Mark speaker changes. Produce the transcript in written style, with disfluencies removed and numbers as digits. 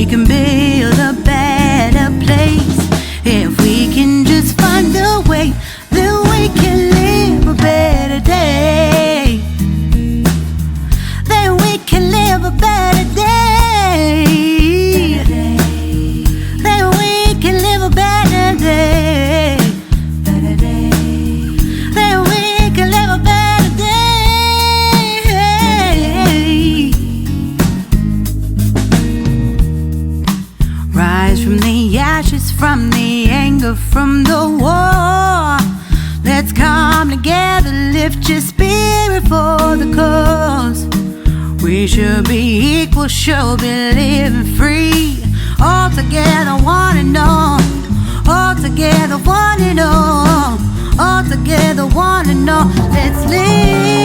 Speaker 1: we can build a better place. If we can just find a way, then we can live a better day. Then we can live a better day. Then we can live a better day. Then we can live a better day. Rise from the ashes, from the anger, from the war. Let's come together, lift your spirit for the cause. We should be equal, should be living free. All together, one and all. All together, one and all. All together, one and all. Let's live.